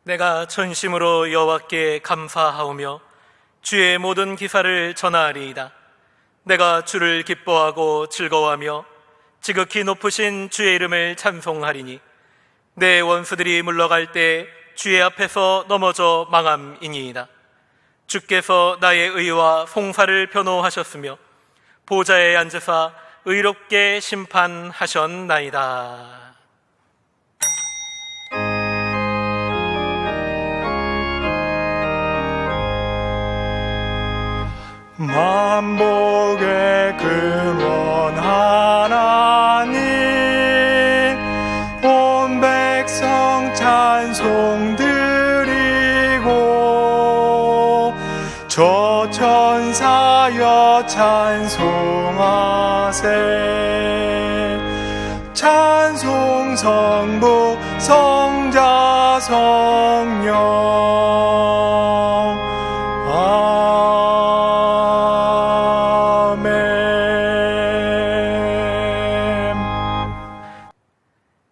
내가 전심으로 여호와께 감사하오며 주의 모든 기사를 전하리이다. 내가 주를 기뻐하고 즐거워하며 지극히 높으신 주의 이름을 찬송하리니 내 원수들이 물러갈 때 주의 앞에서 넘어져 망함이니이다. 주께서 나의 의와 송사를 변호하셨으며 보좌에 앉으사 의롭게 심판하셨나이다. 만복의 근원 하나님, 온 백성 찬송 드리고 저 천사여 찬송하세. 찬송 성부 성자 성령.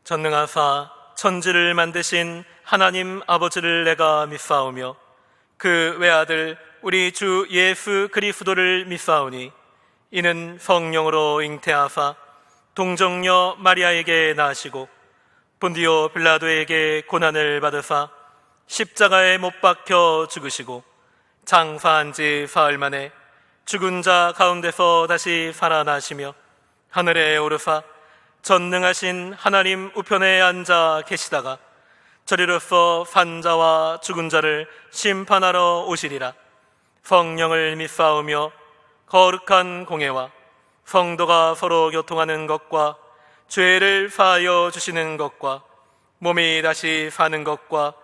전능하사 천지를 만드신 하나님 아버지를 내가 믿사오며 그 외아들 우리 주 예수 그리스도를 믿사오니 이는 성령으로 잉태하사 동정녀 마리아에게 나시고 본디오 빌라도에게 고난을 받으사 십자가에 못 박혀 죽으시고 장사한 지 사흘 만에 죽은 자 가운데서 다시 살아나시며 하늘에 오르사 전능하신 하나님 우편에 앉아 계시다가 저리로서 산 자와 죽은 자를 심판하러 오시리라. 성령을 믿사오며 거룩한 공회와 성도가 서로 교통하는 것과 죄를 사하여 주시는 것과 몸이 다시 사는 것과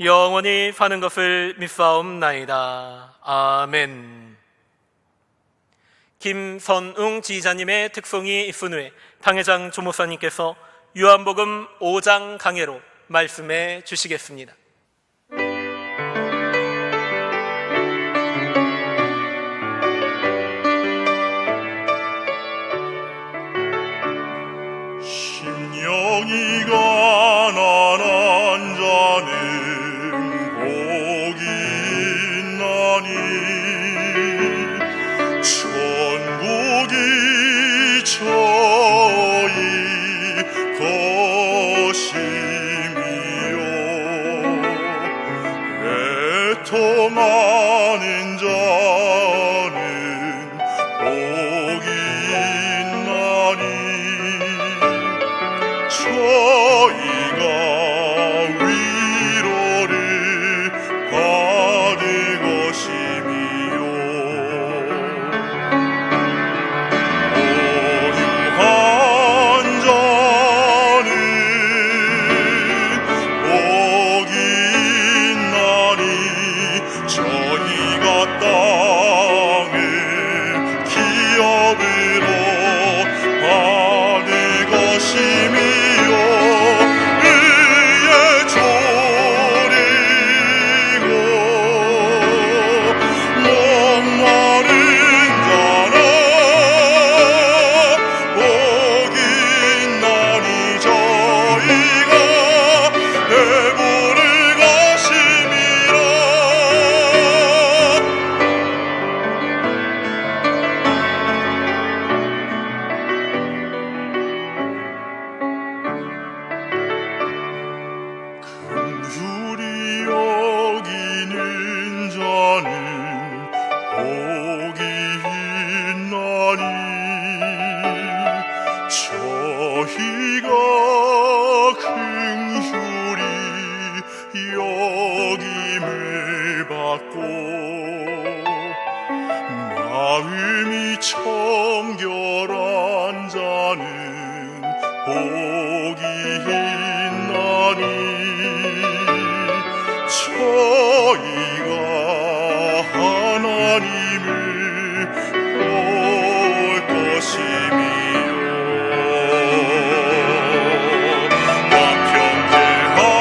영원히 사는 것을 믿사옵나이다. 아멘. 김선웅 지휘자님의 특송이 있은 후에 당회장 조목사님께서 요한복음 5장 강해로 말씀해 주시겠습니다. 심령이 가난한 자는 복이 있나니 천국이 저희 것임이요 애통 많은 자는 복이 있나니 저희가 위로를 받을 것임이요 오륙한 자는 복이 있나니 저희가 땅을 기업으로 받을 것임이요 의에 졸이고 목마른 자라 복이 있나니 저희가 배부를 것임이라. 긍휼히 여기는 자는 복이 있나니 저희가 긍휼히 여김을 받고 마음이 청결한 자는 복이 있나니 저희가 하나님을 볼 것임이요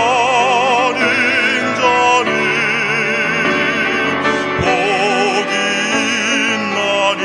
완평케하는 자는 복이 있나니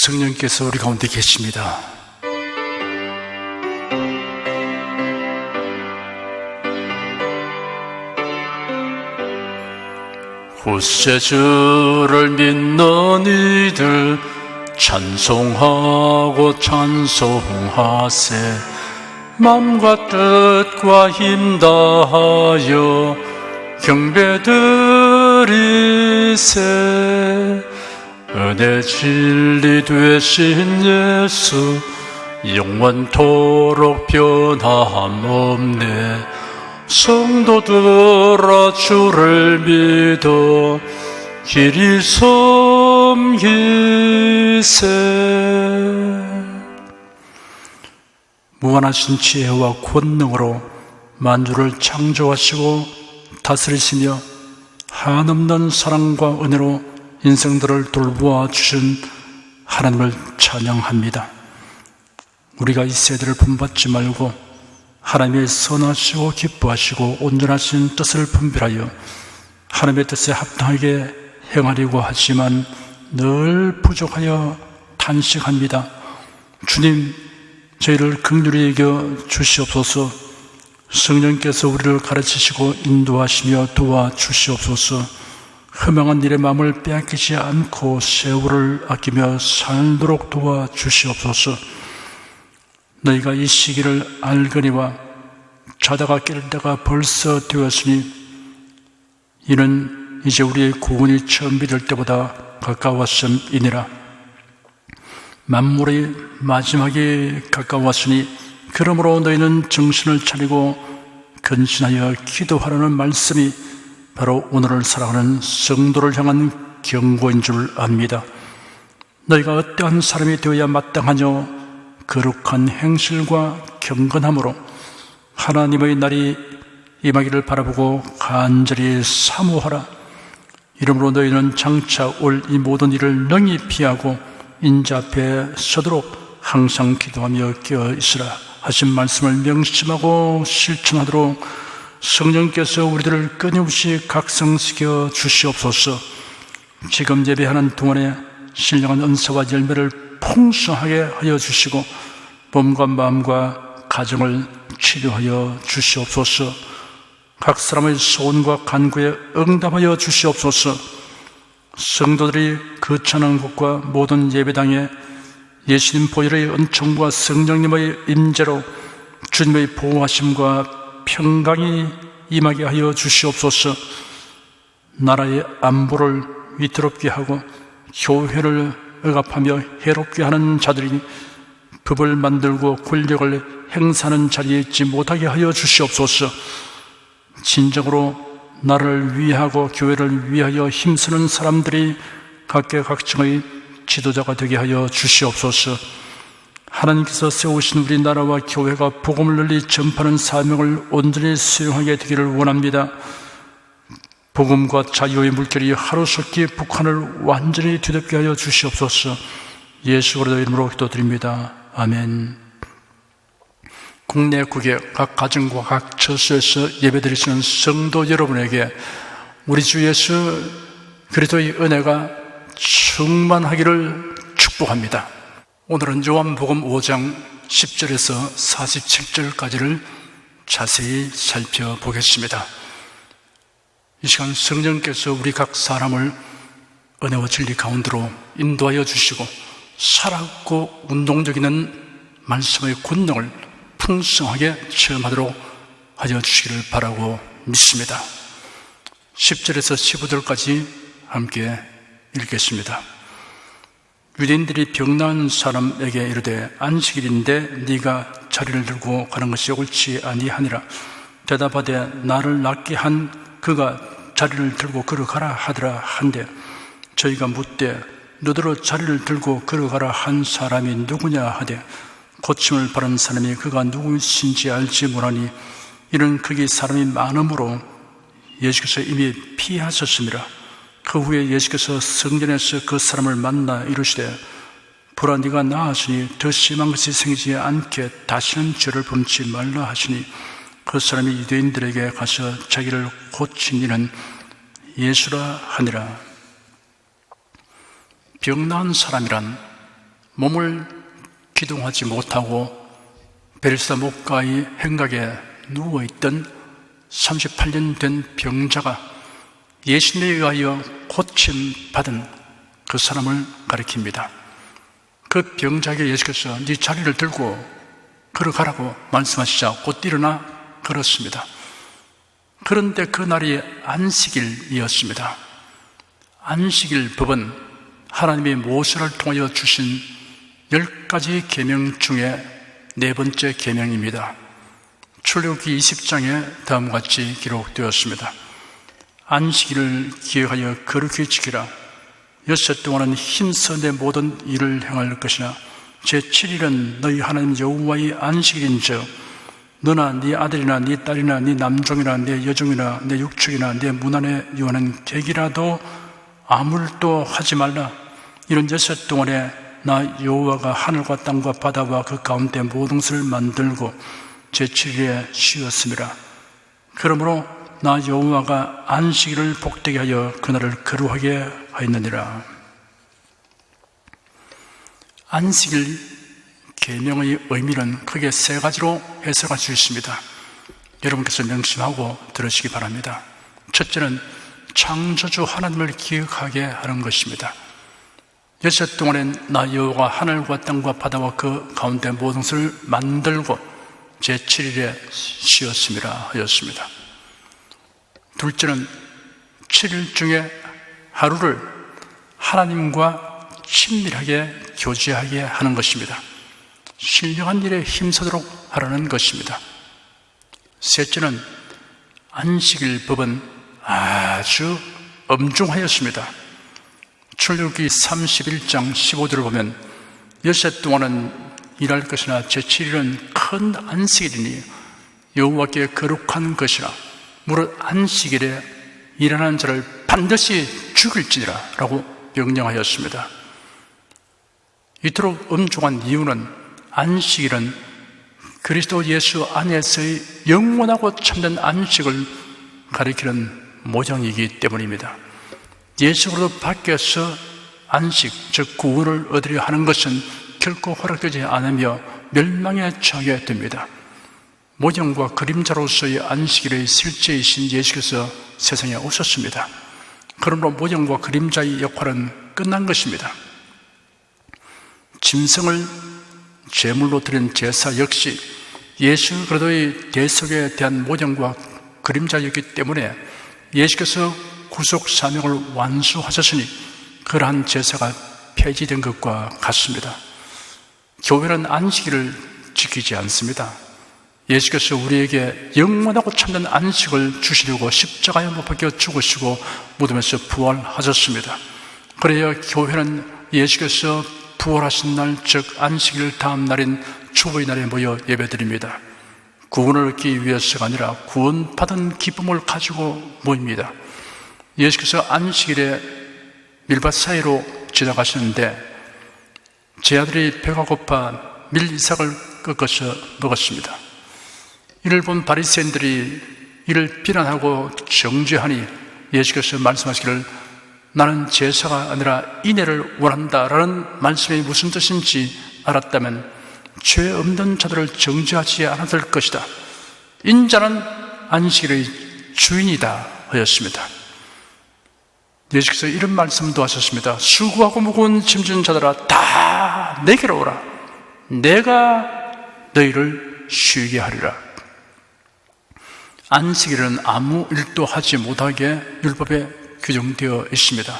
성령께서 우리 가운데 계십니다. 구세주를 믿는 이들 찬송하고 찬송하세. 맘과 뜻과 힘 다하여 경배드리세. 은혜 진리 되신 예수 영원토록 변함없네. 성도들아 주를 믿어 길이 섬기세. 무한하신 지혜와 권능으로 만주를 창조하시고 다스리시며 한없는 사랑과 은혜로 인생들을 돌보아 주신 하나님을 찬양합니다. 우리가 이 세대를 본받지 말고 하나님의 선하시고 기뻐하시고 온전하신 뜻을 분별하여 하나님의 뜻에 합당하게 행하려고 하지만 늘 부족하여 탄식합니다. 주님, 저희를 긍휼히 여겨 주시옵소서. 성령께서 우리를 가르치시고 인도하시며 도와주시옵소서. 허망한 일의 마음을 빼앗기지 않고 세월을 아끼며 살도록 도와주시옵소서. 너희가 이 시기를 알거니와 자다가 깰 때가 벌써 되었으니 이는 이제 우리의 구원이 처음 믿을 때보다 가까웠음이니라. 만물의 마지막이 가까웠으니 그러므로 너희는 정신을 차리고 근신하여 기도하라는 말씀이 바로 오늘을 살아가는 성도를 향한 경고인 줄 압니다. 너희가 어떠한 사람이 되어야 마땅하뇨? 거룩한 행실과 경건함으로 하나님의 날이 임하기를 바라보고 간절히 사모하라. 이러므로 너희는 장차 올 이 모든 일을 능히 피하고 인자 앞에 서도록 항상 기도하며 깨어있으라 하신 말씀을 명심하고 실천하도록 성령께서 우리들을 끊임없이 각성시켜 주시옵소서. 지금 예배하는 동안에 신령한 은사와 열매를 풍성하게 하여 주시고 몸과 마음과 가정을 치료하여 주시옵소서. 각 사람의 소원과 간구에 응답하여 주시옵소서. 성도들이 거처하는 곳과 모든 예배당에 예수님 보혈의 은총과 성령님의 임재로 주님의 보호하심과 평강이 임하게 하여 주시옵소서. 나라의 안보를 위태롭게 하고 교회를 억압하며 해롭게 하는 자들이 법을 만들고 권력을 행사하는 자리에 있지 못하게 하여 주시옵소서. 진정으로 나를 위하고 교회를 위하여 힘쓰는 사람들이 각계각층의 지도자가 되게 하여 주시옵소서. 하나님께서 세우신 우리나라와 교회가 복음을 널리 전파하는 사명을 온전히 수행하게 되기를 원합니다. 복음과 자유의 물결이 하루속히 북한을 완전히 뒤덮게 하여 주시옵소서. 예수 그리스도 이름으로 기도드립니다. 아멘. 국내 국외 각 가정과 각 처소에서 예배드리시는 성도 여러분에게 우리 주 예수 그리스도의 은혜가 충만하기를 축복합니다. 오늘은 요한복음 5장 10절에서 47절까지를 자세히 살펴보겠습니다. 이 시간 성령께서 우리 각 사람을 은혜와 진리 가운데로 인도하여 주시고 살았고 운동적인 말씀의 권능을 풍성하게 체험하도록 하여 주시기를 바라고 믿습니다. 10절에서 15절까지 함께 읽겠습니다. 유대인들이 병나은 사람에게 이르되 안식일인데 네가 자리를 들고 가는 것이 옳지 아니하니라. 대답하되 나를 낫게 한 그가 자리를 들고 걸어가라 하더라 한데 저희가 묻되 너더러 자리를 들고 걸어가라 한 사람이 누구냐 하되 고침을 받은 사람이 그가 누구신지 알지 못하니 이는 거기 사람이 많음으로 예수께서 이미 피하셨습니다. 그 후에 예수께서 성전에서 그 사람을 만나 이르시되 보라 네가 나았으니 더 심한 것이 생기지 않게 다시는 죄를 범치 말라 하시니 그 사람이 유대인들에게 가서 자기를 고친 이는 예수라 하니라. 병나은 사람이란 몸을 기동하지 못하고 베르사 목가의 행각에 누워있던 38년 된 병자가 예수님에 의하여 고침받은 그 사람을 가리킵니다. 그 병자에게 예수께서 네 자리를 들고 걸어가라고 말씀하시자 곧 일어나 걸었습니다. 그런데 그날이 안식일이었습니다. 안식일 법은 하나님이 모세를 통하여 주신 10가지 계명 중에 네 번째 계명입니다. 출애굽기 20장에 다음과 같이 기록되었습니다. 안식일을 기억하여 거룩히 지키라. 6일 동안은 힘써 내 모든 일을 행할 것이나 제7일은 너희 하나님 여호와의 안식일인즉 너나 네 아들이나 네 딸이나 네 남종이나 네 여종이나 네 육축이나 네 문 안에 유하는 객이라도 아무 일도 하지 말라. 이런 6일 동안에 나 여호와가 하늘과 땅과 바다와 그 가운데 모든 것을 만들고 제7일에 쉬었음이라. 그러므로 나 여호와가 안식일을 복되게 하여 그날을 거룩하게 하였느니라. 안식일 계명의 의미는 크게 세 가지로 해석할 수 있습니다. 여러분께서 명심하고 들으시기 바랍니다. 첫째는 창조주 하나님을 기억하게 하는 것입니다. 6일 동안엔 나 여호와가 하늘과 땅과 바다와 그 가운데 모든 것을 만들고 제7일에 쉬었음이라 하였습니다. 둘째는 7일 중에 하루를 하나님과 친밀하게 교제하게 하는 것입니다. 신령한 일에 힘쓰도록 하라는 것입니다. 셋째는 안식일 법은 아주 엄중하였습니다. 출애굽기 31장 15절을 보면 6일 동안은 일할 것이나 제7일은 큰 안식일이니 여호와께 거룩한 것이라 무릇 안식일에 일하는 자를 반드시 죽일지니라 라고 명령하였습니다. 이토록 엄중한 이유는 안식일은 그리스도 예수 안에서의 영원하고 참된 안식을 가리키는 모장이기 때문입니다. 예수로 밖에서 안식, 즉 구원을 얻으려 하는 것은 결코 허락되지 않으며 멸망에 처하게 됩니다. 모형과 그림자로서의 안식일의 실제이신 예수께서 세상에 오셨습니다. 그러므로 모형과 그림자의 역할은 끝난 것입니다. 짐승을 제물로 드린 제사 역시 예수 그리스도의 대속에 대한 모형과 그림자였기 때문에 예수께서 구속 사명을 완수하셨으니 그러한 제사가 폐지된 것과 같습니다. 교회는 안식일을 지키지 않습니다. 예수께서 우리에게 영원하고 참된 안식을 주시려고 십자가에 못 박혀 죽으시고 무덤에서 부활하셨습니다. 그래야 교회는 예수께서 부활하신 날, 즉 안식일 다음 날인 주보의 날에 모여 예배드립니다. 구원을 얻기 위해서가 아니라 구원받은 기쁨을 가지고 모입니다. 예수께서 안식일에 밀밭 사이로 지나가시는데 제 아들이 배가 고파 밀이삭을 꺾어서 먹었습니다. 이를 본 바리새인들이 이를 비난하고 정죄하니 예수께서 말씀하시기를 나는 제사가 아니라 인애를 원한다라는 말씀이 무슨 뜻인지 알았다면 죄 없는 자들을 정죄하지 않았을 것이다. 인자는 안식일의 주인이다 하였습니다. 예수께서 이런 말씀도 하셨습니다. 수고하고 무거운 짐진 자들아 다 내게로 오라. 내가 너희를 쉬게 하리라. 안식일은 아무 일도 하지 못하게 율법에 규정되어 있습니다.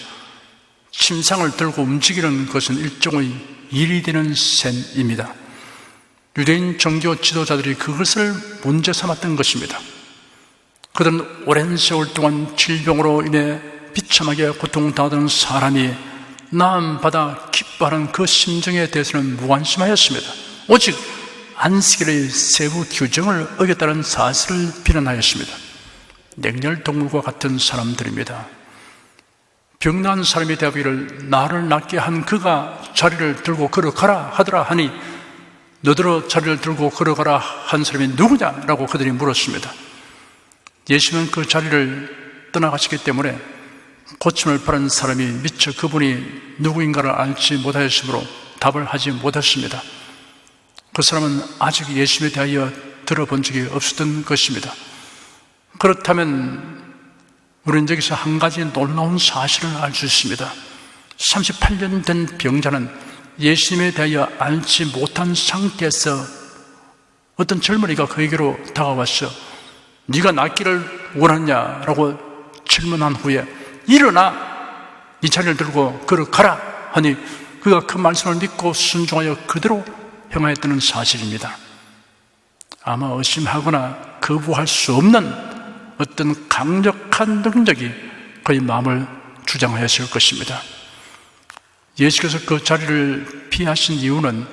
침상을 들고 움직이는 것은 일종의 일이 되는 셈입니다. 유대인 종교 지도자들이 그것을 문제 삼았던 것입니다. 그들은 오랜 세월 동안 질병으로 인해 비참하게 고통당하던 사람이 나음받아 기뻐하는 그 심정에 대해서는 무관심하였습니다. 오직 안식일의 세부 규정을 어겼다는 사실을 비난하였습니다. 냉혈동물과 같은 사람들입니다. 병난 사람이 되기를 나를 낫게 한 그가 자리를 들고 걸어가라 하더라 하니 너더러 자리를 들고 걸어가라 한 사람이 누구냐라고 그들이 물었습니다. 예수는 그 자리를 떠나가시기 때문에 고침을 받은 사람이 미처 그분이 누구인가를 알지 못하였으므로 답을 하지 못했습니다. 그 사람은 아직 예수님에 대하여 들어본 적이 없었던 것입니다. 그렇다면 우리는 여기서 한 가지 놀라운 사실을 알 수 있습니다. 38년 된 병자는 예수님에 대하여 알지 못한 상태에서 어떤 젊은이가 그에게로 다가와서 네가 낫기를 원하냐라고 질문한 후에 일어나 네 자리를 들고 걸어가라 하니 그가 그 말씀을 믿고 순종하여 그대로 행하였다는 사실입니다. 아마 의심하거나 거부할 수 없는 어떤 강력한 능력이 그의 마음을 주장하였을 것입니다. 예수께서 그 자리를 피하신 이유는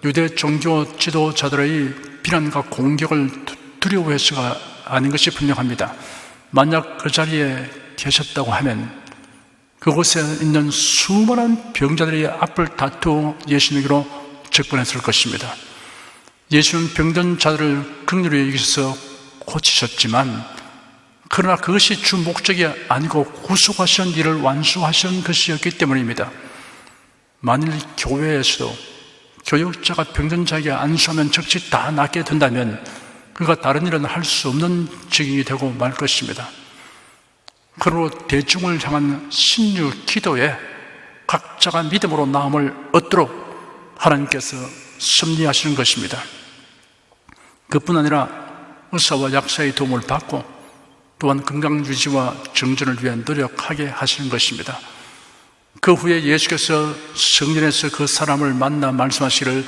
유대 종교 지도자들의 비난과 공격을 두려워해서가 아닌 것이 분명합니다. 만약 그 자리에 계셨다고 하면 그곳에 있는 수많은 병자들의 앞을 다투어 예수님에게로 접근했을 것입니다. 예수는 병든 자들을 긍휼히 여기셔서 고치셨지만 그러나 그것이 주 목적이 아니고 구속하신 일을 완수하신 것이었기 때문입니다. 만일 교회에서도 교역자가 병든 자에게 안수하면 즉시 다 낫게 된다면 그가 다른 일은 할 수 없는 직인이 되고 말 것입니다. 그러므로 대중을 향한 신유 기도에 각자가 믿음으로 나음을 얻도록 하나님께서 섭리하시는 것입니다. 그뿐 아니라 의사와 약사의 도움을 받고 또한 건강 유지와 정전을 위해 노력하게 하시는 것입니다. 그 후에 예수께서 성전에서 그 사람을 만나 말씀하시기를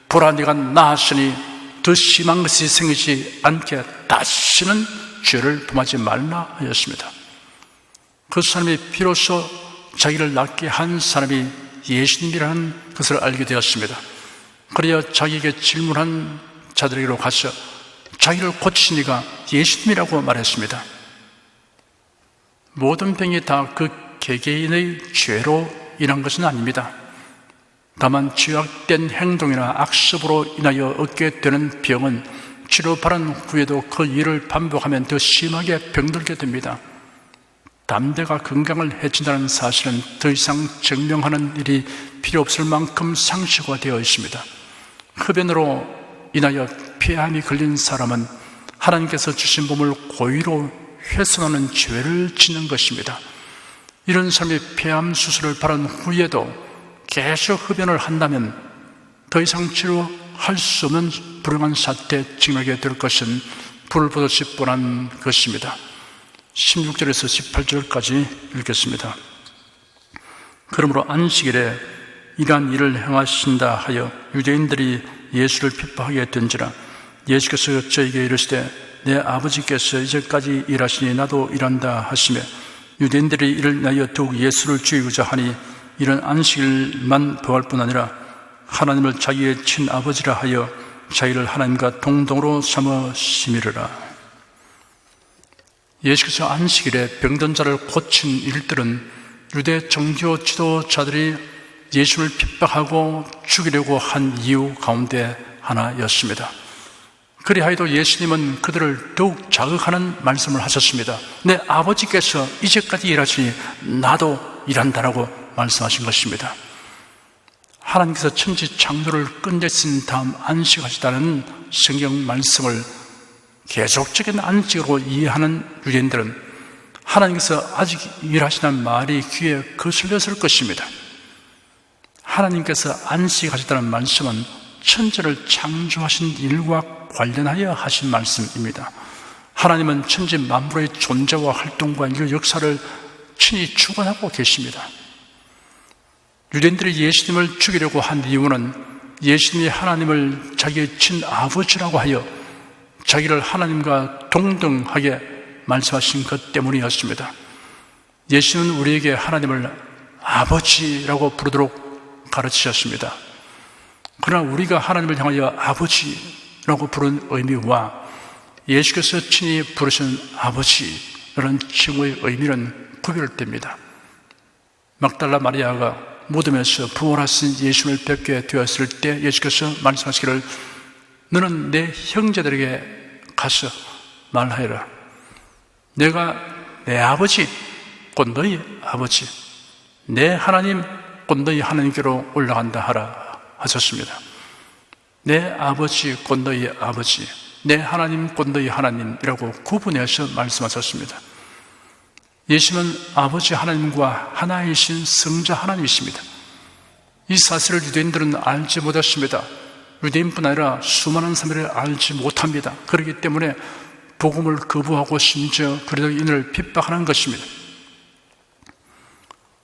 보라 네가 나았으니 더 심한 것이 생기지 않게 다시는 죄를 범하지 말라 하였습니다. 그 사람이 비로소 자기를 낫게 한 사람이 예수님이라는 것을 알게 되었습니다. 그래야 자기에게 질문한 자들에게로 가서 자기를 고치신 이가 예수님이라고 말했습니다. 모든 병이 다 그 개개인의 죄로 인한 것은 아닙니다. 다만 죄악된 행동이나 악습으로 인하여 얻게 되는 병은 치료받은 후에도 그 일을 반복하면 더 심하게 병들게 됩니다. 담대가 건강을 해친다는 사실은 더 이상 증명하는 일이 필요 없을 만큼 상식화되어 있습니다. 흡연으로 인하여 폐암이 걸린 사람은 하나님께서 주신 몸을 고의로 훼손하는 죄를 짓는 것입니다. 이런 사람이 폐암 수술을 받은 후에도 계속 흡연을 한다면 더 이상 치료할 수 없는 불행한 사태에 직면하게 될 것은 불을 보듯이 뻔한 것입니다. 16절에서 18절까지 읽겠습니다. 그러므로 안식일에 이러한 일을 행하신다 하여 유대인들이 예수를 핍박하게 된지라 예수께서 저에게 이르시되 내 아버지께서 이제까지 일하시니 나도 일한다 하시며 유대인들이 이를 인하여 더욱 예수를 죽이고자 하니 이런 안식일만 범할 뿐 아니라 하나님을 자기의 친아버지라 하여 자기를 하나님과 동등으로 삼어 심이르라. 예수께서 안식일에 병든 자를 고친 일들은 유대 종교 지도자들이 예수를 핍박하고 죽이려고 한 이유 가운데 하나였습니다. 그리하여도 예수님은 그들을 더욱 자극하는 말씀을 하셨습니다. 내 아버지께서 이제까지 일하시니 나도 일한다라고 말씀하신 것입니다. 하나님께서 천지 창조를 끝내신 다음 안식하시다는 성경 말씀을 계속적인 안식으로 이해하는 유대인들은 하나님께서 아직 일하시는 말이 귀에 거슬렸을 것입니다. 하나님께서 안식하시다는 말씀은 천지를 창조하신 일과 관련하여 하신 말씀입니다. 하나님은 천지 만물의 존재와 활동과 인류 역사를 친히 주관하고 계십니다. 유대인들이 예수님을 죽이려고 한 이유는 예수님이 하나님을 자기의 친아버지라고 하여 자기를 하나님과 동등하게 말씀하신 것 때문이었습니다. 예수는 우리에게 하나님을 아버지라고 부르도록 가르치셨습니다. 그러나 우리가 하나님을 향하여 아버지라고 부른 의미와 예수께서 친히 부르신 아버지라는 칭호의 의미는 구별됩니다. 막달라 마리아가 무덤에서 부활하신 예수님을 뵙게 되었을 때 예수께서 말씀하시기를 너는 내 형제들에게 가서 말하여라. 내가 내 아버지 곧 너희 아버지 내 하나님 곧 너희 하나님께로 올라간다 하라 하셨습니다. 내 아버지 곧 너희 아버지, 내 하나님 곧 너희 하나님이라고 구분해서 말씀하셨습니다. 예수는 아버지 하나님과 하나이신 성자 하나님이십니다. 이 사실을 유대인들은 알지 못했습니다. 유대인뿐 아니라 수많은 사람들이 알지 못합니다. 그렇기 때문에 복음을 거부하고 심지어 그리스도인을 핍박하는 것입니다.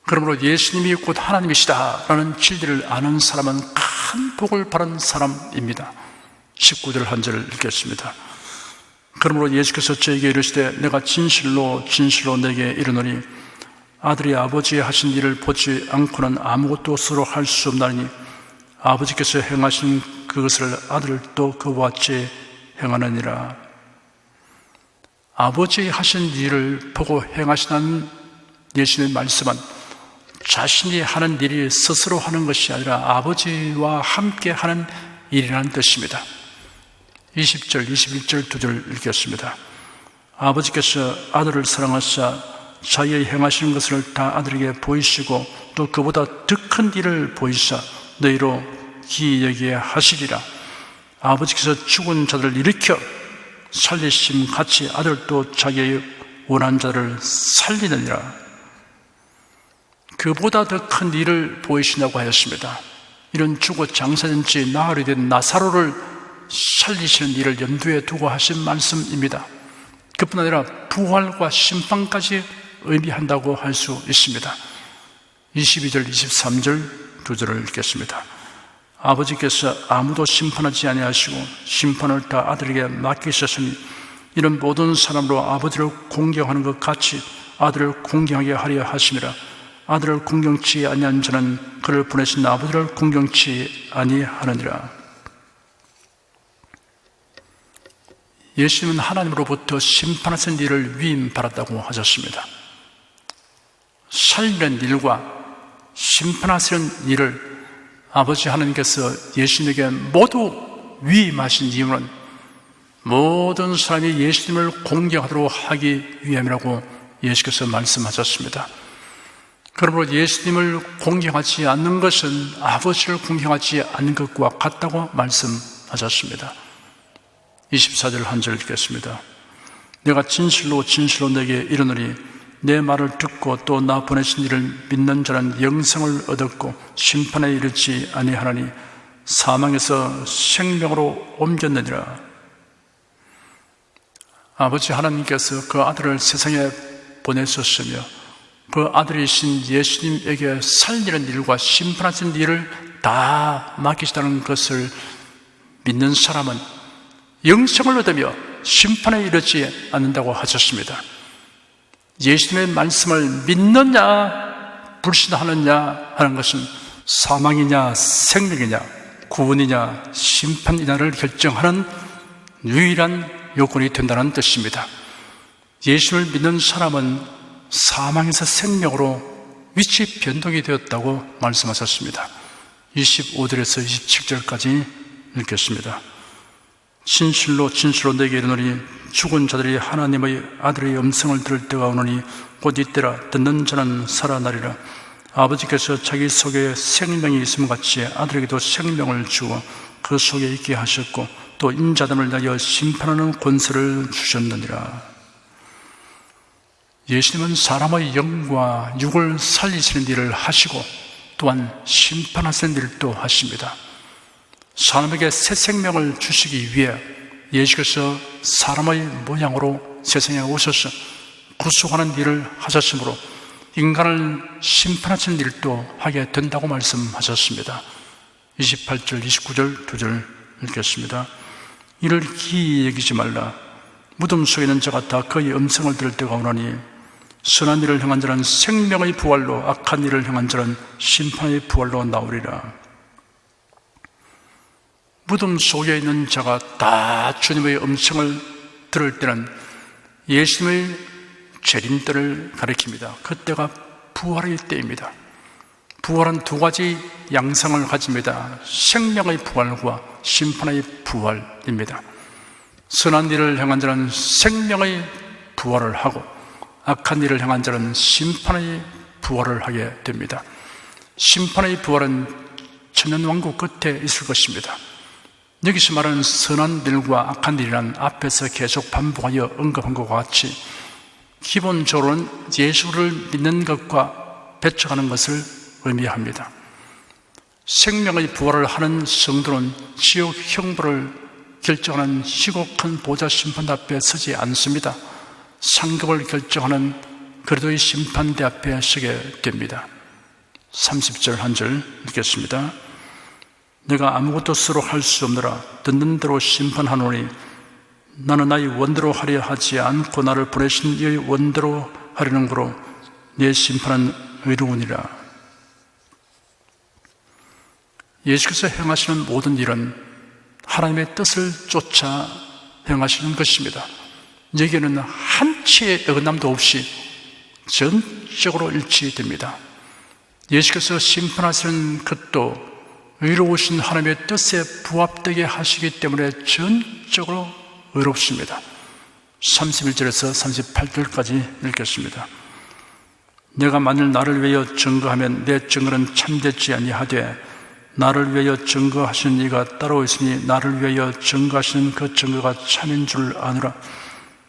그러므로 예수님이 곧 하나님이시다라는 진리를 아는 사람은 큰 복을 받은 사람입니다. 19절 한 절을 읽겠습니다. 그러므로 예수께서 저에게 이르시되 내가 진실로 진실로 내게 이르노니 아들이 아버지의 하신 일을 보지 않고는 아무것도 스스로 할 수 없나니 아버지께서 행하신 그것을 아들도 그와 같이 행하느니라. 아버지 하신 일을 보고 행하시는 예수님의 말씀은 자신이 하는 일이 스스로 하는 것이 아니라 아버지와 함께 하는 일이라는 뜻입니다. 20절, 21절 두 절 읽겠습니다. 아버지께서 아들을 사랑하사 자기의 행하시는 것을 다 아들에게 보이시고 또 그보다 더 큰 일을 보이사 너희로 기이 여기게 하시리라. 아버지께서 죽은 자들을 일으켜 살리심 같이 아들도 자기의 원한 자를 살리느니라. 그보다 더 큰 일을 보이신다고 하였습니다. 이런 죽어 장사된 지 나흘이 된 나사로를 살리시는 일을 염두에 두고 하신 말씀입니다. 그뿐 아니라 부활과 심판까지 의미한다고 할 수 있습니다. 22절, 23절 두 절을 읽겠습니다. 아버지께서 아무도 심판하지 아니하시고 심판을 다 아들에게 맡기셨으니 이런 모든 사람으로 아버지를 공경하는 것 같이 아들을 공경하게 하려 하심이라. 아들을 공경치 아니한 자는 그를 보내신 아버지를 공경치 아니하느니라. 예수님은 하나님으로부터 심판하신 일을 위임받았다고 하셨습니다. 살리는 일과 심판하시는 일을 아버지 하나님께서 예수님에게 모두 위임하신 이유는 모든 사람이 예수님을 공경하도록 하기 위함이라고 예수께서 말씀하셨습니다. 그러므로 예수님을 공경하지 않는 것은 아버지를 공경하지 않는 것과 같다고 말씀하셨습니다. 24절 한 절 읽겠습니다. 내가 진실로 진실로 내게 이르노니 내 말을 듣고 또 나 보내신 이를 믿는 자는 영생을 얻었고 심판에 이르지 아니하나니 사망에서 생명으로 옮겼느니라. 아버지 하나님께서 그 아들을 세상에 보내셨으며 그 아들이신 예수님에게 살리는 일과 심판하신 일을 다 맡기시다는 것을 믿는 사람은 영생을 얻으며 심판에 이르지 않는다고 하셨습니다. 예수님의 말씀을 믿느냐 불신하느냐 하는 것은 사망이냐 생명이냐 구원이냐 심판이냐를 결정하는 유일한 요건이 된다는 뜻입니다. 예수를 믿는 사람은 사망에서 생명으로 위치 변동이 되었다고 말씀하셨습니다. 25절에서 27절까지 읽겠습니다. 진실로 진실로 내게 이르노니 죽은 자들이 하나님의 아들의 음성을 들을 때가 오노니 곧 이때라. 듣는 자는 살아나리라. 아버지께서 자기 속에 생명이 있음 같이 아들에게도 생명을 주어 그 속에 있게 하셨고 또 인자됨을 내어 심판하는 권세를 주셨느니라. 예수님은 사람의 영과 육을 살리시는 일을 하시고 또한 심판하시는 일도 하십니다. 사람에게 새 생명을 주시기 위해 예수께서 사람의 모양으로 세상에 오셔서 구속하는 일을 하셨으므로 인간을 심판하시는 일도 하게 된다고 말씀하셨습니다. 28절, 29절 두 절 읽겠습니다. 이를 기이 여기지 말라. 무덤 속에 있는 자가 다 그의 음성을 들을 때가 오나니 선한 일을 행한 자는 생명의 부활로 악한 일을 행한 자는 심판의 부활로 나오리라. 무덤 속에 있는 자가 다 주님의 음성을 들을 때는 예수님의 재림때를 가리킵니다. 그때가 부활의 때입니다. 부활은 두 가지 양상을 가집니다. 생명의 부활과 심판의 부활입니다. 선한 일을 행한 자는 생명의 부활을 하고 악한 일을 행한 자는 심판의 부활을 하게 됩니다. 심판의 부활은 천년왕국 끝에 있을 것입니다. 여기서 말하는 선한 일과 악한 일이란 앞에서 계속 반복하여 언급한 것과 같이 기본적으로는 예수를 믿는 것과 배척하는 것을 의미합니다. 생명의 부활을 하는 성도는 지옥 형벌을 결정하는 희곡한 보좌 심판 앞에 서지 않습니다. 상급을 결정하는 그리스도의 심판대 앞에 서게 됩니다. 30절 한 절 읽겠습니다. 내가 아무것도 스스로 할 수 없느라 듣는 대로 심판하노니 나는 나의 원대로 하려 하지 않고 나를 보내신 이의 원대로 하려는 거로 내 심판은 의로우니라. 예수께서 행하시는 모든 일은 하나님의 뜻을 쫓아 행하시는 것입니다. 여기에는 한치의 어긋남도 없이 전적으로 일치됩니다. 예수께서 심판하시는 것도 의로우신 하나님의 뜻에 부합되게 하시기 때문에 전적으로 의롭습니다. 31절에서 38절까지 읽겠습니다. 내가 만일 나를 위하여 증거하면 내 증거는 참되지 아니하되 나를 위하여 증거하시는 이가 따로 있으니 나를 위하여 증거하시는 그 증거가 참인 줄 아노라.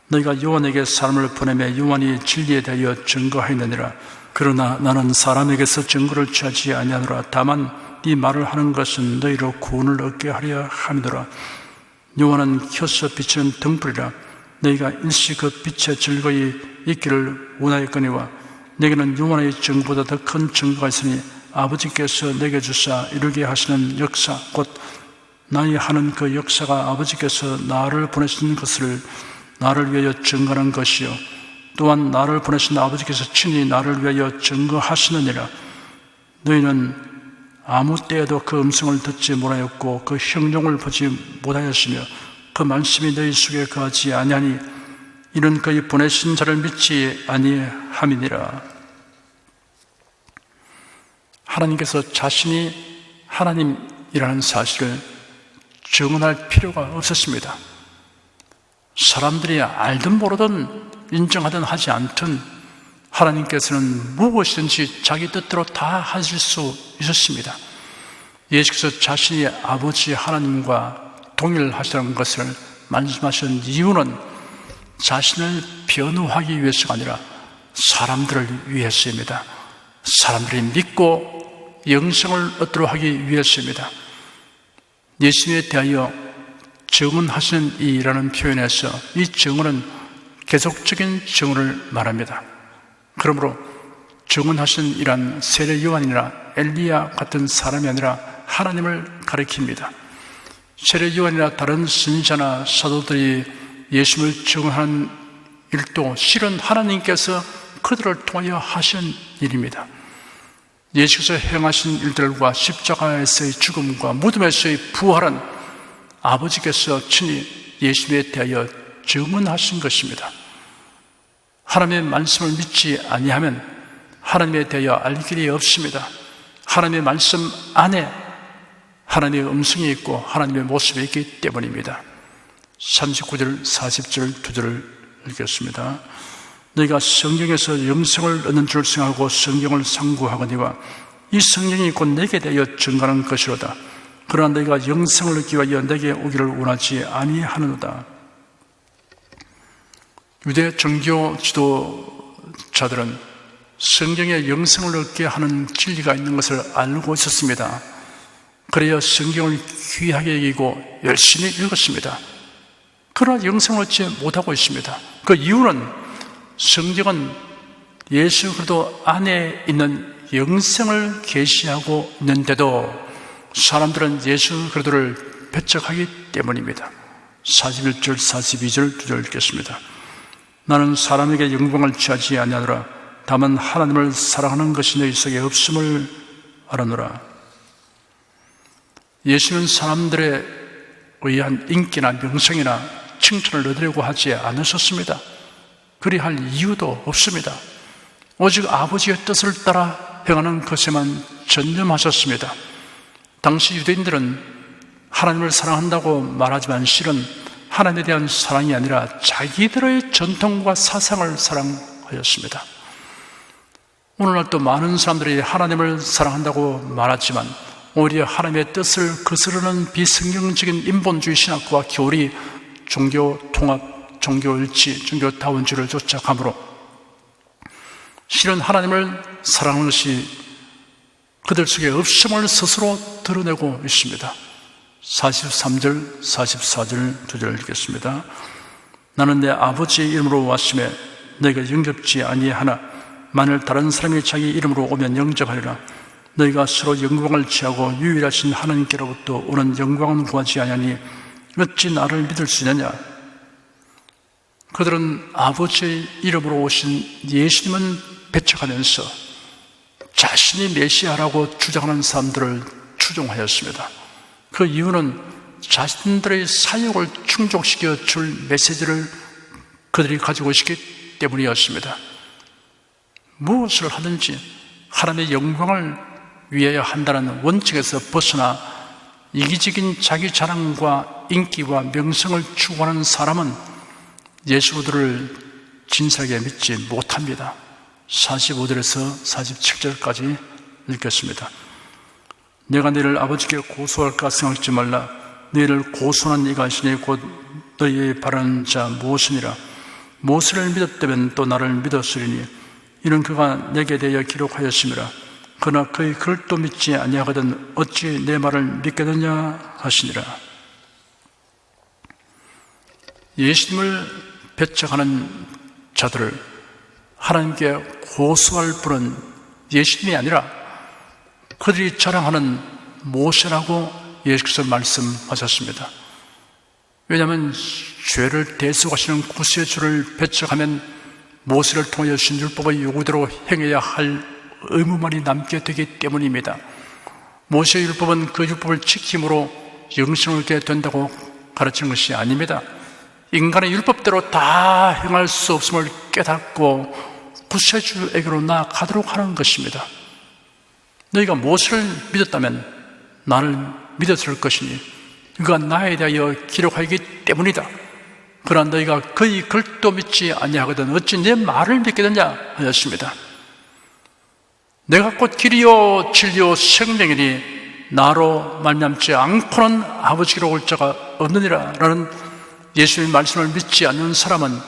너희가 요한에게 사람을 보내매 요한이 진리에 대하여 증거하였느니라. 그러나 나는 사람에게서 증거를 취하지 아니하노라. 다만 네 말을 하는 것은 너희로 구원을 얻게 하려 함이더라. 요한은 켜서 비치는 등불이라. 너희가 일시 그 빛에 즐거이 있기를 원하였거니와 내게는 요한의 증거보다 더 큰 증거가 있으니 아버지께서 내게 주사 이루게 하시는 역사 곧 나의 하는 그 역사가 아버지께서 나를 보내신 것을 나를 위하여 증거하는 것이요 또한 나를 보내신 아버지께서 친히 나를 위하여 증거하시느니라. 너희는 아무 때에도 그 음성을 듣지 못하였고 그 형용을 보지 못하였으며 그 말씀이 너희 속에 거하지 아니하니 이는 그의 보내신 자를 믿지 아니함이니라. 하나님께서 자신이 하나님이라는 사실을 증언할 필요가 없었습니다. 사람들이 알든 모르든 인정하든 하지 않든 하나님께서는 무엇이든지 자기 뜻대로 다 하실 수 있었습니다. 예수께서 자신이 아버지 하나님과 동일하시다는 것을 말씀하신 이유는 자신을 변호하기 위해서가 아니라 사람들을 위해서입니다. 사람들이 믿고 영생을 얻도록 하기 위해서입니다. 예수님에 대하여 증언하시는 이라는 표현에서 이 증언은 계속적인 증언을 말합니다. 그러므로 증언하신 이란 세례 요한이나 엘리야 같은 사람이 아니라 하나님을 가리킵니다. 세례 요한이나 다른 선지자나 사도들이 예수님을 증언하는 일도 실은 하나님께서 그들을 통하여 하신 일입니다. 예수께서 행하신 일들과 십자가에서의 죽음과 무덤에서의 부활은 아버지께서 친히 예수님에 대하여 증언하신 것입니다. 하나님의 말씀을 믿지 아니하면 하나님에 대하여 알 길이 없습니다. 하나님의 말씀 안에 하나님의 음성이 있고 하나님의 모습이 있기 때문입니다. 39절, 40절 두 절을 읽겠습니다. 너희가 성경에서 영생을 얻는 줄 생각하고 성경을 상고하거니와 이 성경이 곧 내게 대하여 증거하는 것이로다. 그러나 너희가 영생을 얻기 위하여 내게 오기를 원하지 아니하느니라. 유대 종교 지도자들은 성경에 영생을 얻게 하는 진리가 있는 것을 알고 있었습니다. 그래야 성경을 귀하게 여기고 열심히 읽었습니다. 그러나 영생을 얻지 못하고 있습니다. 그 이유는 성경은 예수 그리스도 안에 있는 영생을 계시하고 있는데도 사람들은 예수 그리스도를 배척하기 때문입니다. 41절, 42절 두 절 읽겠습니다. 나는 사람에게 영광을 취하지 아니하노라. 다만 하나님을 사랑하는 것이 너희 속에 없음을 알아노라. 예수는 사람들에 의한 인기나 명성이나 칭찬을 얻으려고 하지 않으셨습니다. 그리할 이유도 없습니다. 오직 아버지의 뜻을 따라 행하는 것에만 전념하셨습니다. 당시 유대인들은 하나님을 사랑한다고 말하지만 실은 하나님에 대한 사랑이 아니라 자기들의 전통과 사상을 사랑하였습니다. 오늘날 또 많은 사람들이 하나님을 사랑한다고 말하지만 오히려 하나님의 뜻을 거스르는 비성경적인 인본주의 신학과 교리, 종교 통합, 종교 일치, 종교 다원주의를 쫓아가므로 실은 하나님을 사랑하는 것이 그들 속에 없음을 스스로 드러내고 있습니다. 43절, 44절 두 절 읽겠습니다. 나는 내 아버지의 이름으로 왔음에 너희가 영접지 아니하나 만일 다른 사람이 자기 이름으로 오면 영접하리라. 너희가 서로 영광을 취하고 유일하신 하나님께로부터 오는 영광은 구하지 아니하니 어찌 나를 믿을 수 있느냐. 그들은 아버지의 이름으로 오신 예수님은 배척하면서 자신이 메시아라고 주장하는 사람들을 추종하였습니다. 그 이유는 자신들의 사역을 충족시켜 줄 메시지를 그들이 가지고 있기 때문이었습니다. 무엇을 하든지 하나님의 영광을 위하여 한다는 원칙에서 벗어나 이기적인 자기 자랑과 인기와 명성을 추구하는 사람은 예수들을 진실하게 믿지 못합니다. 45절에서 47절까지 읽겠습니다. 내가 너희를 아버지께 고소할까 생각지 말라. 너희를 고소한 이가 하시니 곧 너희의 바라는 자 모세니라. 모세를 믿었다면 또 나를 믿었으리니 이는 그가 내게 대하여 기록하였음이라. 그러나 그의 글도 믿지 아니하거든 어찌 내 말을 믿겠느냐 하시니라. 예수님을 배척하는 자들을 하나님께 고소할 분은 예수님이 아니라 그들이 자랑하는 모세라고 예수께서 말씀하셨습니다. 왜냐하면 죄를 대속하시는 구세주를 배척하면 모세를 통하여 주신 율법의 요구대로 행해야 할 의무만이 남게 되기 때문입니다. 모세의 율법은 그 율법을 지킴으로 영생을 얻게 된다고 가르치는 것이 아닙니다. 인간의 율법대로 다 행할 수 없음을 깨닫고 구세주에게로 나아가도록 하는 것입니다. 너희가 모세를 믿었다면 나를 믿었을 것이니 그가 나에 대하여 기록하기 때문이다. 그러나 너희가 그의 글도 믿지 아니하거든 어찌 내 말을 믿겠느냐 하였습니다. 내가 곧 길이요 진리요 생명이니 나로 말미암지 않고는 아버지께로 올 자가 없느니라 라는 예수님의 말씀을 믿지 않는 사람은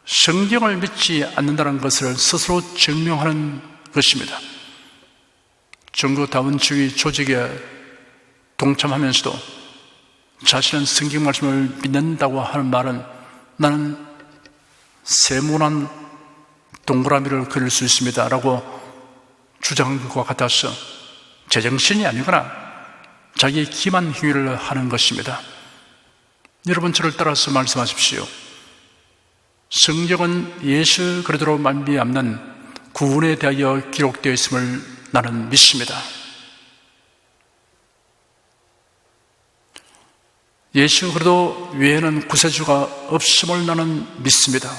성경을 믿지 않는다는 것을 스스로 증명하는 것입니다. 종교다원주의 조직에 동참하면서도 자신은 성경 말씀을 믿는다고 하는 말은 나는 세모난 동그라미를 그릴 수 있습니다 라고 주장한 것과 같아서 제정신이 아니거나 자기의 기만 행위를 하는 것입니다. 여러분 저를 따라서 말씀하십시오. 성경은 예수 그리스도로 말미암는 구원에 대하여 기록되어 있음을 나는 믿습니다. 예수 그리스도 외에는 구세주가 없음을 나는 믿습니다.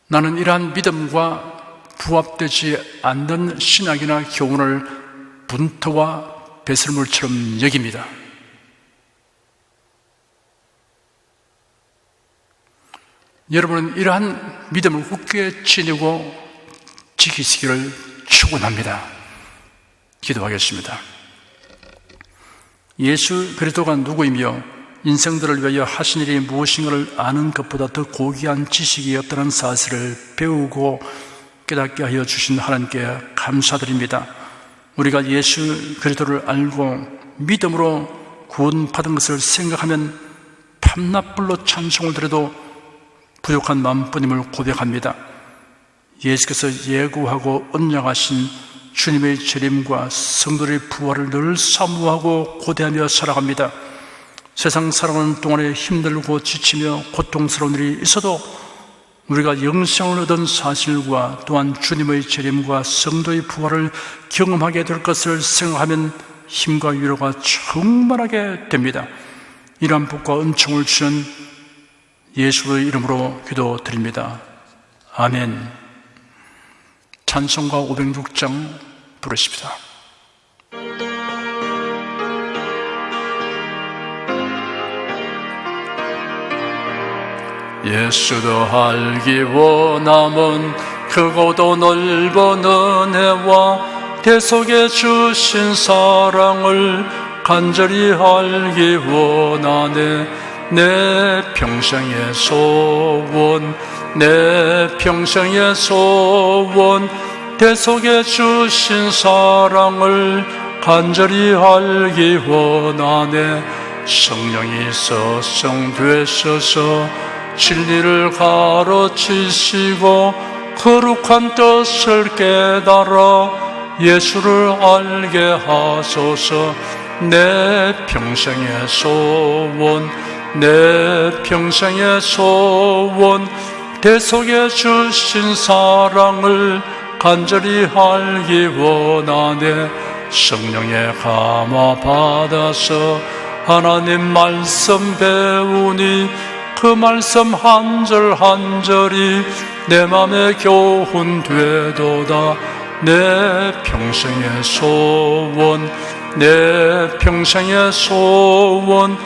나는 이러한 믿음과 부합되지 않는 신학이나 교훈을 분토와 배설물처럼 여깁니다. 여러분은 이러한 믿음을 굳게 지니고 지키시기를 축원합니다. 기도하겠습니다. 예수 그리스도가 누구이며 인생들을 위하여 하신 일이 무엇인가를 아는 것보다 더 고귀한 지식이 없다는 사실을 배우고 깨닫게 하여 주신 하나님께 감사드립니다. 우리가 예수 그리스도를 알고 믿음으로 구원받은 것을 생각하면 밤낮불로 찬송을 드려도 부족한 마음뿐임을 고백합니다. 예수께서 예고하고 언약하신 주님의 재림과 성도의 부활을 늘 사모하고 고대하며 살아갑니다. 세상 살아가는 동안에 힘들고 지치며 고통스러운 일이 있어도 우리가 영생을 얻은 사실과 또한 주님의 재림과 성도의 부활을 경험하게 될 것을 생각하면 힘과 위로가 충만하게 됩니다. 이러한 복과 은총을 주는 예수의 이름으로 기도드립니다. 아멘. 찬송가 506장 부르십시다. 예수도 알기 원함은 크고도 넓은 은혜와 대속에 주신 사랑을 간절히 알기 원하네. 내 평생의 소원, 내 평생의 소원, 대속에 주신 사랑을 간절히 알기 원하네. 성령이 서성되셔서 진리를 가르치시고 거룩한 뜻을 깨달아 예수를 알게 하소서. 내 평생의 소원, 내 평생의 소원, 대속에 주신 사랑을 간절히 알기 원하네. 성령의 감화 받아서 하나님 말씀 배우니 그 말씀 한 절 한 절이 내 맘에 교훈 되도다. 내 평생의 소원, 내 평생의 소원,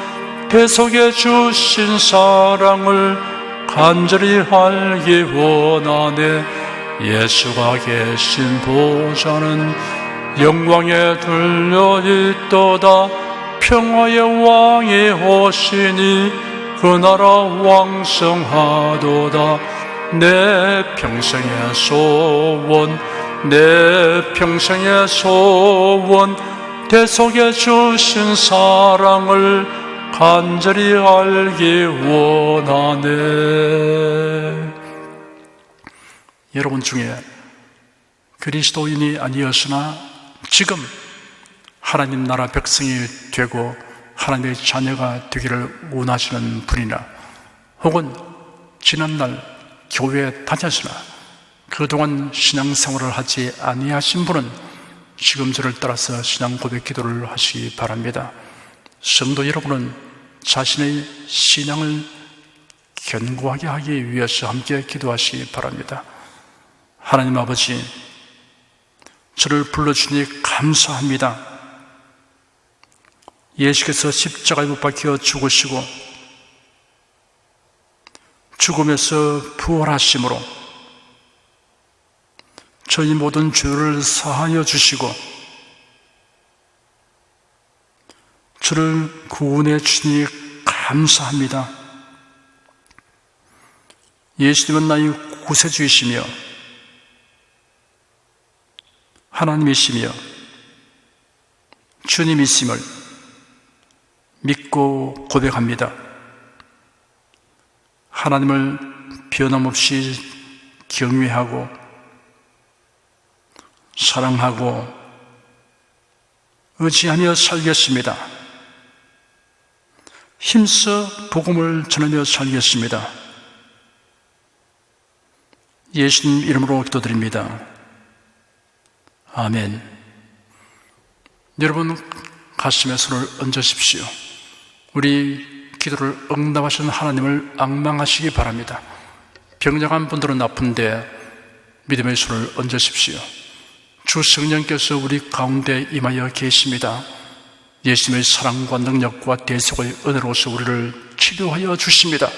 대속에 주신 사랑을 간절히 알기 원하네. 예수가 계신 보좌는 영광에 들려 있도다. 평화의 왕이 오시니 그 나라 왕성하도다. 내 평생의 소원, 내 평생의 소원, 대속에 주신 사랑을 간절히 알기 원하네. 여러분 중에 그리스도인이 아니었으나 지금 하나님 나라 백성이 되고 하나님의 자녀가 되기를 원하시는 분이나 혹은 지난날 교회에 다녔으나 그동안 신앙생활을 하지 아니하신 분은 지금 저를 따라서 신앙 고백 기도를 하시기 바랍니다. 성도 여러분은 자신의 신앙을 견고하게 하기 위해서 함께 기도하시기 바랍니다. 하나님 아버지, 저를 불러주니 감사합니다. 예수께서 십자가에 못 박혀 죽으시고 죽음에서 부활하심으로 저희 모든 죄를 사하여 주시고 저를 구원해 주니 감사합니다. 예수님은 나의 구세주이시며 하나님이시며 주님이심을 믿고 고백합니다. 하나님을 변함없이 경외하고 사랑하고 의지하며 살겠습니다. 힘써 복음을 전하며 살겠습니다. 예수님 이름으로 기도드립니다. 아멘. 여러분 가슴에 손을 얹으십시오. 우리 기도를 응답하시는 하나님을 앙망하시기 바랍니다. 병약한 분들은 아픈데 믿음의 손을 얹으십시오. 주 성령께서 우리 가운데 임하여 계십니다. 예수님의 사랑과 능력과 대속의 은혜로서 우리를 치료하여 주십니다.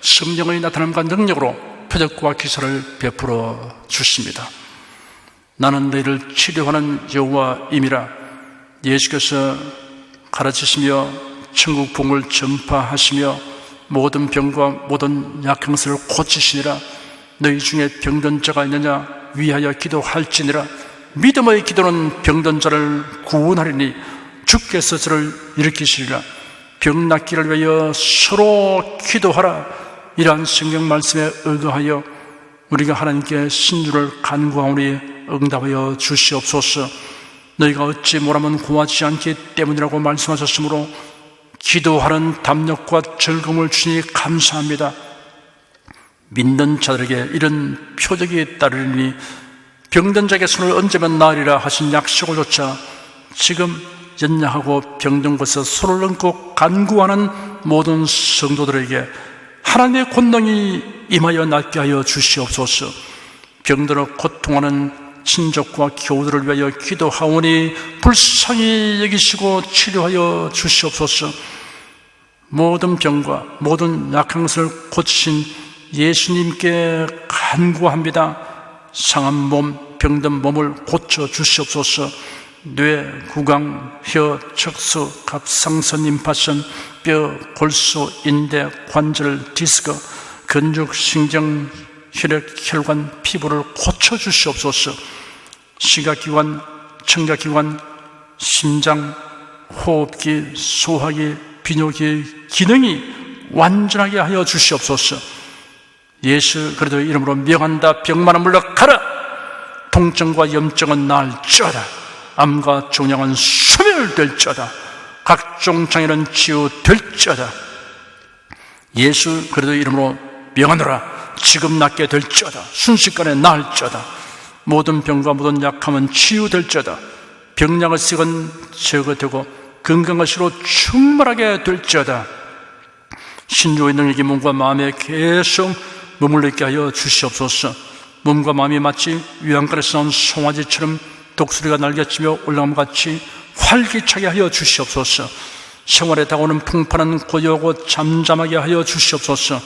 성령의 나타남과 능력으로 표적과 기사를 베풀어 주십니다. 나는 너희를 치료하는 여호와임이라. 예수께서 가르치시며 천국 복음을 전파하시며 모든 병과 모든 약행스를 고치시니라. 너희 중에 병든 자가 있느냐 위하여 기도할지니라. 믿음의 기도는 병든 자를 구원하리니 주께서 저를 일으키시리라. 병 낫기를 위하여 서로 기도하라. 이러한 성경 말씀에 의거하여 우리가 하나님께 신주를 간구하오니 응답하여 주시옵소서. 너희가 어찌 뭐라면 구하지 않기 때문이라고 말씀하셨으므로 기도하는 담력과 즐거움을 주니 감사합니다. 믿는 자들에게 이런 표적이 따르니 병든 자에게 손을 얹으면 나으리라 하신 약속을 좇아 지금 연약하고 병든 곳에 손을 얹고 간구하는 모든 성도들에게 하나님의 권능이 임하여 낫게 하여 주시옵소서. 병들어 고통하는 친족과 교우들을 위하여 기도하오니 불쌍히 여기시고 치료하여 주시옵소서. 모든 병과 모든 약한 것을 고치신 예수님께 간구합니다. 상한 몸, 병든 몸을 고쳐 주시옵소서. 뇌, 구강, 혀, 척수, 갑상선, 임파선, 뼈, 골수, 인대, 관절, 디스크, 근육, 신경, 혈액, 혈관, 피부를 고쳐 주시옵소서. 시각기관, 청각기관, 심장, 호흡기, 소화기, 비뇨기 기능이 완전하게 하여 주시옵소서. 예수 그리스도의 이름으로 명한다. 병만은 물러가라. 통증과 염증은 나을지어다. 암과 종양은 소멸될지어다. 각종 장애는 치유될지어다. 예수 그리스도의 이름으로 명하노라. 지금 낫게 될지어다. 순식간에 나을지어다. 모든 병과 모든 약함은 치유될지어다. 병약의 색은 제거되고 건강의 시로 충만하게 될지어다. 신조의 능력이 몸과 마음에 계속 머물러 있게 하여 주시옵소서. 몸과 마음이 마치 위안가에서 나온 송아지처럼 독수리가 날개치며 올라감과 같이 활기차게 하여 주시옵소서. 생활에 다가오는 풍파는 고요하고 잠잠하게 하여 주시옵소서.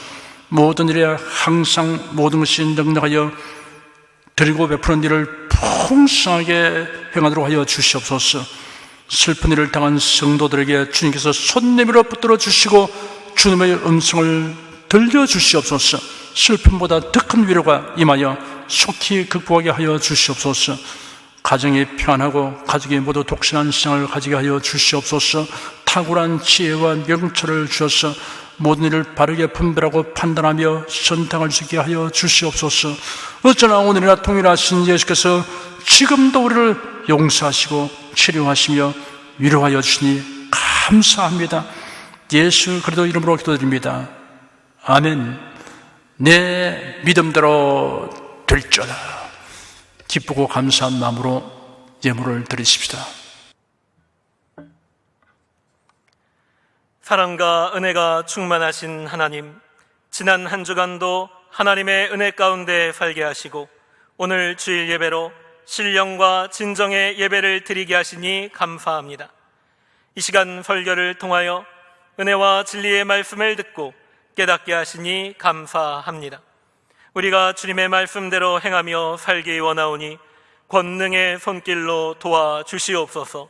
모든 일에 항상 모든 것이 능력하여 드리고 베푸는 일을 풍성하게 행하도록 하여 주시옵소서. 슬픈 일을 당한 성도들에게 주님께서 손 내밀어 붙들어 주시고 주님의 음성을 들려주시옵소서. 슬픔보다 더 큰 위로가 임하여 속히 극복하게 하여 주시옵소서. 가정이 평안하고 가족이 모두 독신한 신앙을 가지게 하여 주시옵소서. 탁월한 지혜와 명철을 주셔서 모든 일을 바르게 분별하고 판단하며 선택할 수 있게 하여 주시옵소서. 어쩌나 오늘이나 통일하신 예수께서 지금도 우리를 용서하시고 치료하시며 위로하여 주시니 감사합니다. 예수 그리스도 이름으로 기도드립니다. 아멘. 내 믿음대로 될지어다. 기쁘고 감사한 마음으로 예물을 드리십시다. 사랑과 은혜가 충만하신 하나님, 지난 한 주간도 하나님의 은혜 가운데 살게 하시고 오늘 주일 예배로 신령과 진정의 예배를 드리게 하시니 감사합니다. 이 시간 설교를 통하여 은혜와 진리의 말씀을 듣고 깨닫게 하시니 감사합니다. 우리가 주님의 말씀대로 행하며 살기 원하오니 권능의 손길로 도와주시옵소서.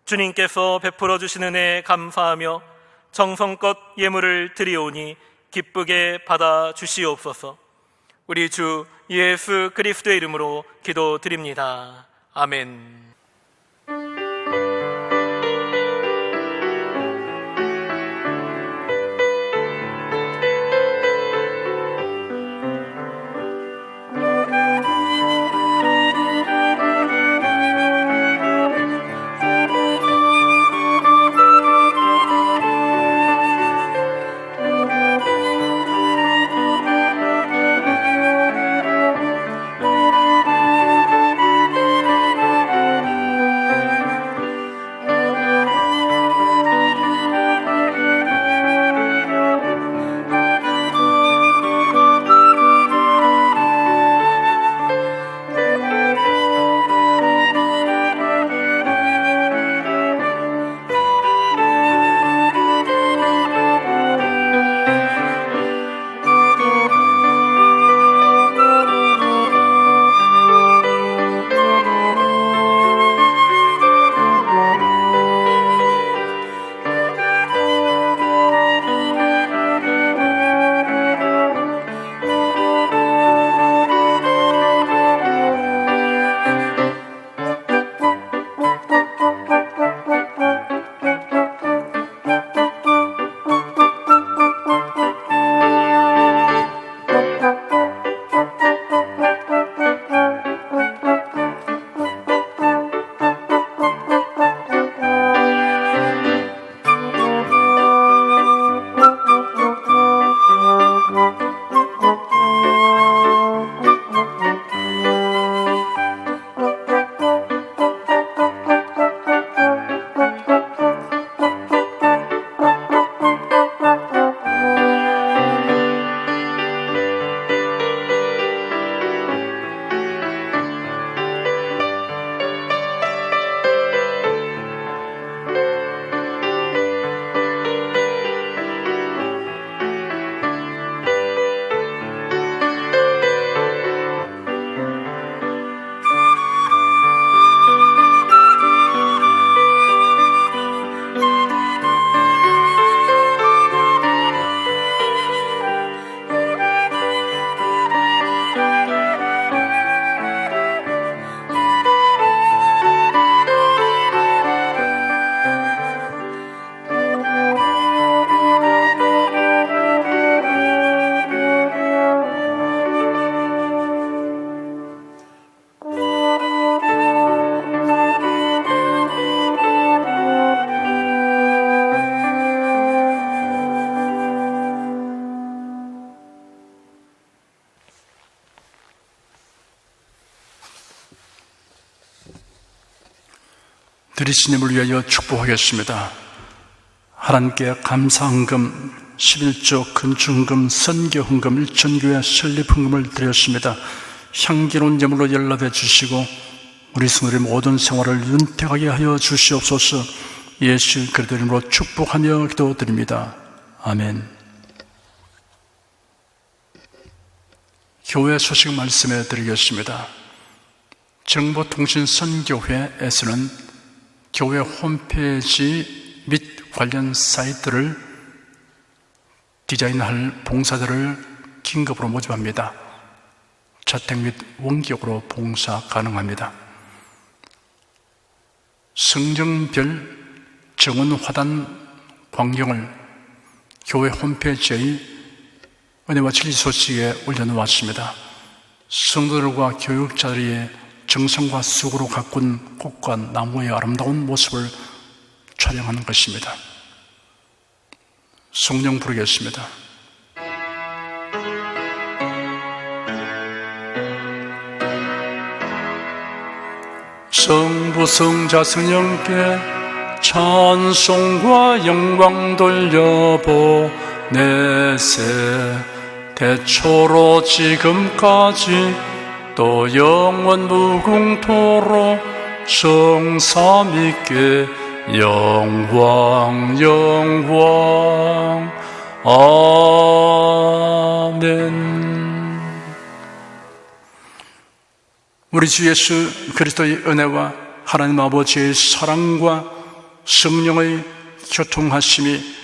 주님께서 베풀어 주신 은혜에 감사하며 정성껏 예물을 드리오니 기쁘게 받아주시옵소서. 우리 주 예수 그리스도의 이름으로 기도드립니다. 아멘. 드리시님을 위하여 축복하겠습니다. 하나님께 감사헌금, 11조 근주헌금, 선교헌금, 일천교회 설립헌금을 드렸습니다. 향기로운 제물로 연락해 주시고 우리 성도의 모든 생활을 윤택하게 하여 주시옵소서. 예수 그리스도 이름으로 축복하며 기도드립니다. 아멘. 교회 소식 말씀해 드리겠습니다. 정보통신선교회에서는 교회 홈페이지 및 관련 사이트를 디자인할 봉사자를 긴급으로 모집합니다. 자택 및 원격으로 봉사 가능합니다. 성정별 정원 화단 광경을 교회 홈페이지의 은혜와 진리 소식에 올려놓았습니다. 성도들과 교육자들이 정성과 수고로 가꾼 꽃과 나무의 아름다운 모습을 촬영하는 것입니다. 성령 부르겠습니다. 성부 성자 성령께 찬송과 영광 돌려보내세. 대초로 지금까지 또 영원 무궁토록 성삼위께 영광 영광. 아멘. 우리 주 예수 그리스도의 은혜와 하나님 아버지의 사랑과 성령의 교통하심이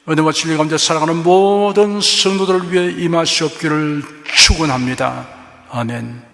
은혜와 진리 가운데 살아가는 모든 성도들을 위해 임하시옵기를 축원합니다. 아멘.